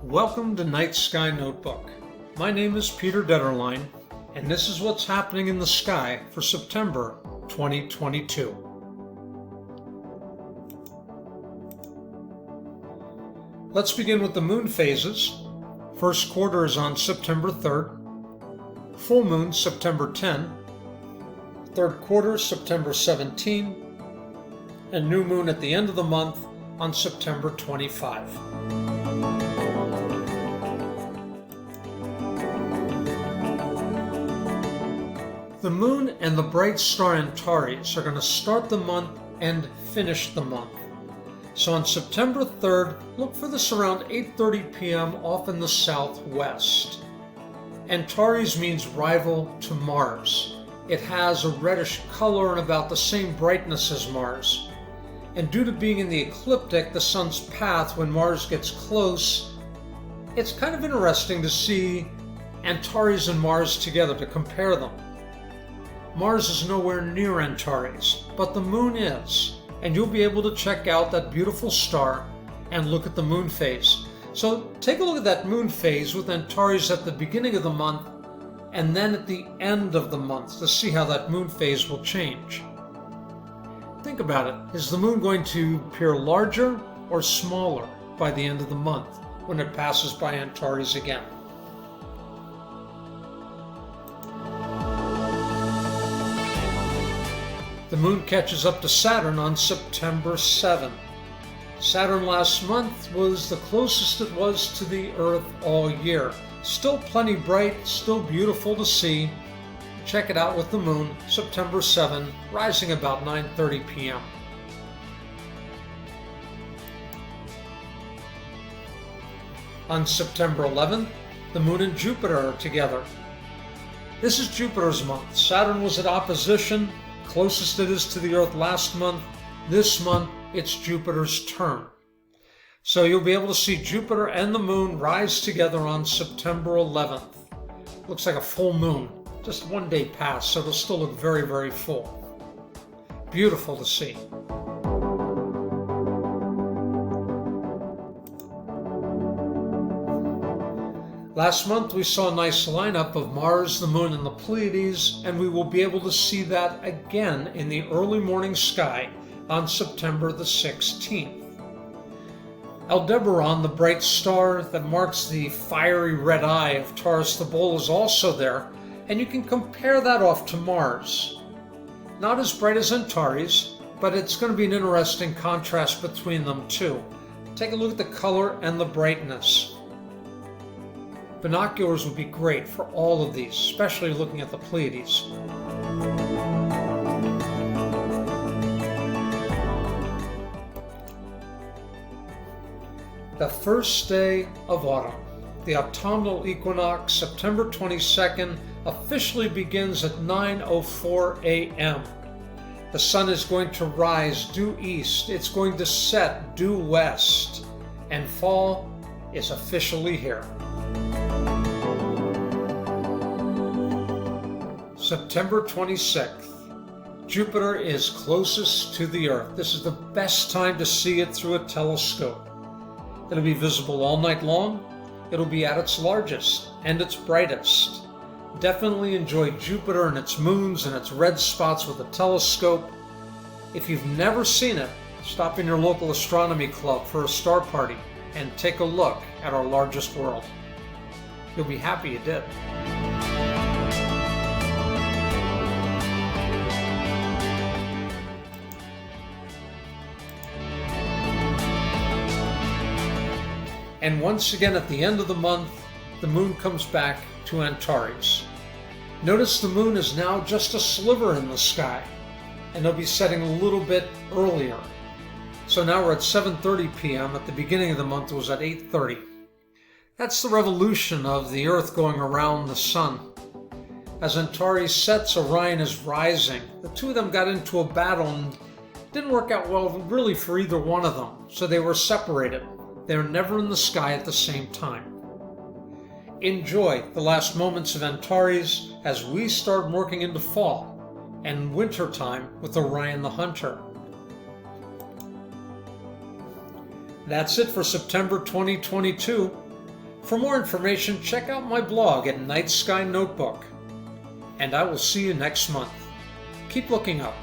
Welcome to Night Sky Notebook. My name is Peter Detterline, and this is what's happening in the sky for September 2022. Let's begin with the moon phases. First quarter is on September 3rd, full moon September 10, third quarter September 17, and new moon at the end of the month on September 25. The moon and the bright star Antares are going to start the month and finish the month. So on September 3rd, look for this around 8:30 p.m. off in the southwest. Antares means rival to Mars. It has a reddish color and about the same brightness as Mars. And due to being in the ecliptic, the sun's path when Mars gets close, it's kind of interesting to see Antares and Mars together, to compare them. Mars is nowhere near Antares, but the moon is, and you'll be able to check out that beautiful star and look at the moon phase. So take a look at that moon phase with Antares at the beginning of the month and then at the end of the month to see how that moon phase will change. Think about it. Is the moon going to appear larger or smaller by the end of the month when it passes by Antares again? The moon catches up to Saturn on September 7. Saturn last month was the closest it was to the Earth all year. Still plenty bright, still beautiful to see. Check it out with the moon, September 7, rising about 9:30 p.m. On September 11th, the moon and Jupiter are together. This is Jupiter's month. Saturn was at opposition. Closest it is to the Earth last month. This month, it's Jupiter's turn. So you'll be able to see Jupiter and the moon rise together on September 11th. Looks like a full moon. Just one day past, so it'll still look very, very full. Beautiful to see. Last month we saw a nice lineup of Mars, the Moon, and the Pleiades, and we will be able to see that again in the early morning sky on September the 16th. Aldebaran, the bright star that marks the fiery red eye of Taurus the Bull, is also there, and you can compare that off to Mars. Not as bright as Antares, but it's going to be an interesting contrast between them too. Take a look at the color and the brightness. Binoculars would be great for all of these, especially looking at the Pleiades. The first day of autumn, the autumnal equinox, September 22nd, officially begins at 9:04 a.m. The sun is going to rise due east, it's going to set due west, and fall is officially here. September 26th. Jupiter is closest to the Earth. This is the best time to see it through a telescope. It'll be visible all night long. It'll be at its largest and its brightest. Definitely enjoy Jupiter and its moons and its red spots with a telescope. If you've never seen it, stop in your local astronomy club for a star party and take a look at our largest world. You'll be happy you did. And once again at the end of the month, the moon comes back to Antares. Notice the moon is now just a sliver in the sky, and it'll be setting a little bit earlier. So now we're at 7:30 p.m. At the beginning of the month it was at 8:30. That's the revolution of the Earth going around the sun. As Antares sets, Orion is rising. The two of them got into a battle and didn't work out well really for either one of them, so they were separated. They're never in the sky at the same time. Enjoy the last moments of Antares as we start working into fall and winter time with Orion the Hunter. That's it for September 2022. For more information, check out my blog at Night Sky Notebook. And I will see you next month. Keep looking up.